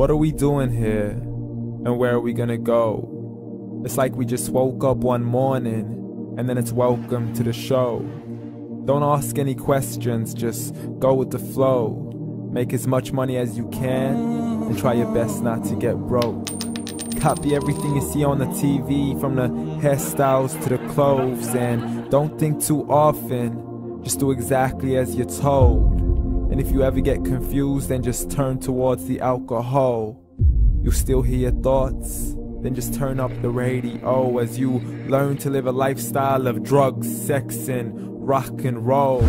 What are we doing here? And where are we gonna go? It's like we just woke up one morning, and then it's welcome to the show. Don't ask any questions, just go with the flow. Make as much money as you can, and try your best not to get broke. Copy everything you see on the TV, from the hairstyles to the clothes, and don't think too often, just do exactly as you're told. And if you ever get confused, then just turn towards the alcohol. You still hear your thoughts? Then just turn up the radio as you learn to live a lifestyle of drugs, sex, and rock and roll.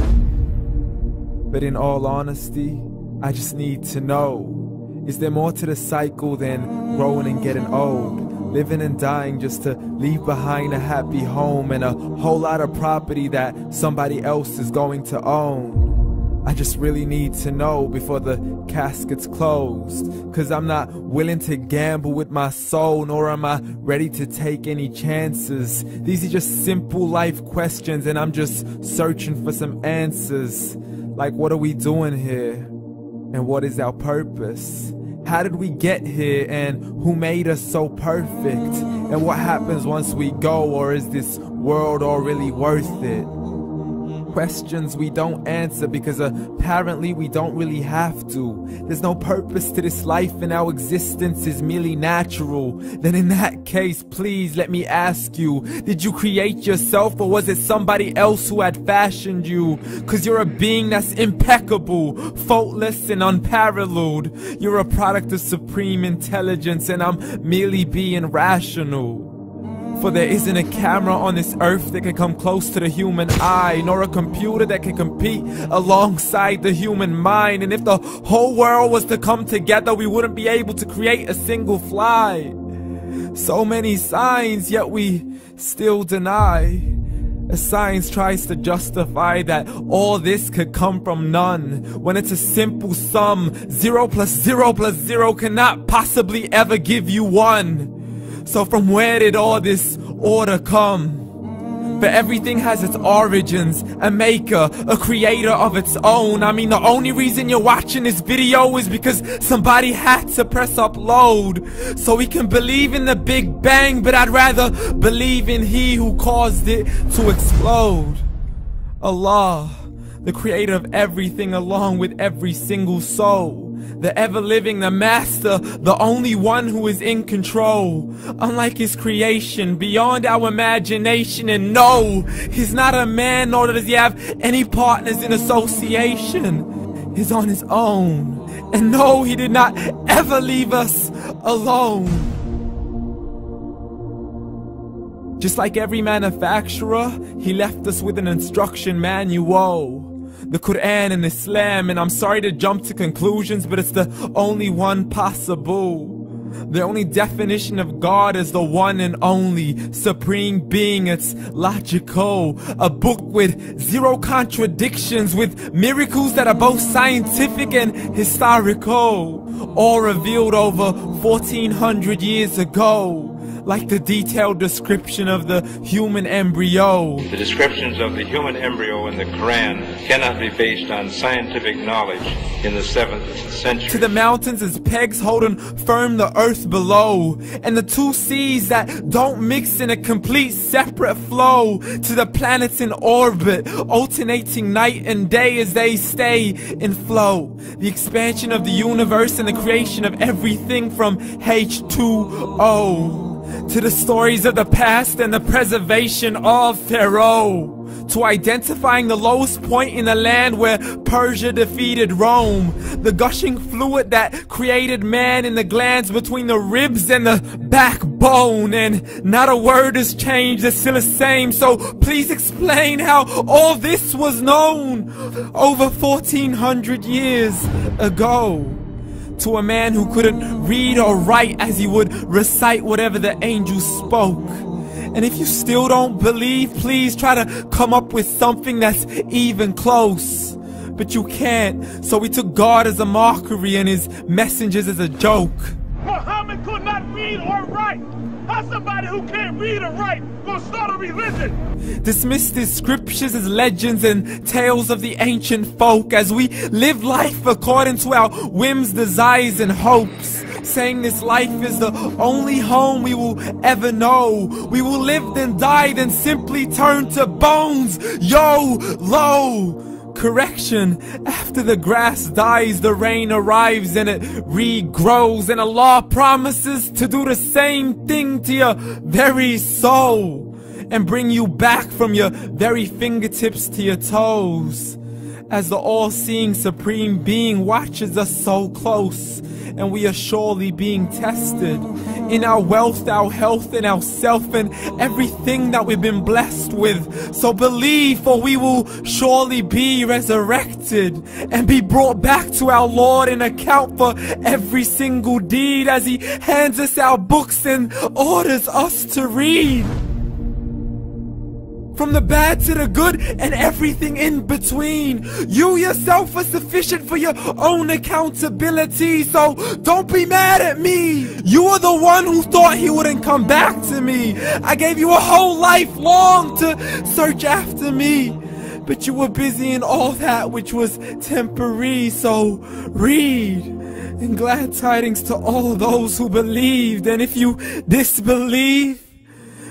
But in all honesty, I just need to know, is there more to the cycle than growing and getting old? Living and dying just to leave behind a happy home and a whole lot of property that somebody else is going to own. I just really need to know before the casket's closed, 'cause I'm not willing to gamble with my soul, nor am I ready to take any chances. These are just simple life questions, and I'm just searching for some answers. Like, what are we doing here? And what is our purpose? How did we get here, and who made us so perfect? And what happens once we go, or is this world all really worth it? Questions we don't answer because apparently we don't really have to. There's no purpose to this life and our existence is merely natural. Then in that case, please let me ask you, did you create yourself, or was it somebody else who had fashioned you? 'Cause you're a being that's impeccable, faultless and unparalleled. You're a product of supreme intelligence, and I'm merely being rational. For there isn't a camera on this earth that can come close to the human eye, nor a computer that can compete alongside the human mind. And if the whole world was to come together, we wouldn't be able to create a single fly. So many signs, yet we still deny. As science tries to justify that all this could come from none, when it's a simple sum. 0 plus 0 plus 0 cannot possibly ever give you 1. So from where did all this order come? For everything has its origins, a maker, a creator of its own. I mean, the only reason you're watching this video is because somebody had to press upload. So we can believe in the Big Bang, but I'd rather believe in He who caused it to explode. Allah, the creator of everything, along with every single soul. The ever-living, the master, the only one who is in control. Unlike his creation, beyond our imagination. And no, he's not a man, nor does he have any partners in association. He's on his own. And no, he did not ever leave us alone. Just like every manufacturer, he left us with an instruction manual. The Quran and Islam, and I'm sorry to jump to conclusions, but it's the only one possible. The only definition of God is the one and only supreme being. It's logical, a book with 0 contradictions, with miracles that are both scientific and historical, all revealed over 1400 years ago. Like the detailed description of the human embryo. The descriptions of the human embryo in the Quran cannot be based on scientific knowledge in the 7th century. To the mountains as pegs holding firm the earth below, and the 2 seas that don't mix in a complete separate flow. To the planets in orbit, alternating night and day as they stay in flow. The expansion of the universe and the creation of everything from H2O. To the stories of the past and the preservation of Pharaoh. To identifying the lowest point in the land where Persia defeated Rome. The gushing fluid that created man in the glands between the ribs and the backbone. And not a word has changed, it's still the same. So please explain how all this was known over 1400 years ago. To a man who couldn't read or write, as he would recite whatever the angels spoke. And if you still don't believe, please try to come up with something that's even close. But you can't, so we took God as a mockery and his messengers as a joke. Muhammad could not read or write. How's somebody who can't read or write gonna start a religion? Dismissed his scriptures as legends and tales of the ancient folk, as we live life according to our whims, desires, and hopes. saying this life is the only home we will ever know. We will live then die, then simply turn to bones. YOLO! Correction, after the grass dies, the rain arrives and it regrows, and Allah promises to do the same thing to your very soul and bring you back from your very fingertips to your toes, as the all-seeing supreme being watches us so close, and we are surely being tested in our wealth, our health, and our self, and everything that we've been blessed with. So believe, for we will surely be resurrected and be brought back to our Lord and account for every single deed, as He hands us our books and orders us to read. From the bad to the good and everything in between. You yourself are sufficient for your own accountability, so don't be mad at me. You are the one who thought He wouldn't come back to me. I gave you a whole life long to search after me, but you were busy in all that which was temporary. So read, and glad tidings to all those who believed. And if you disbelieve,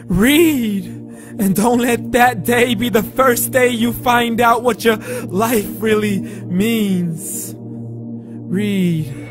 read. And don't let that day be the first day you find out what your life really means. Read.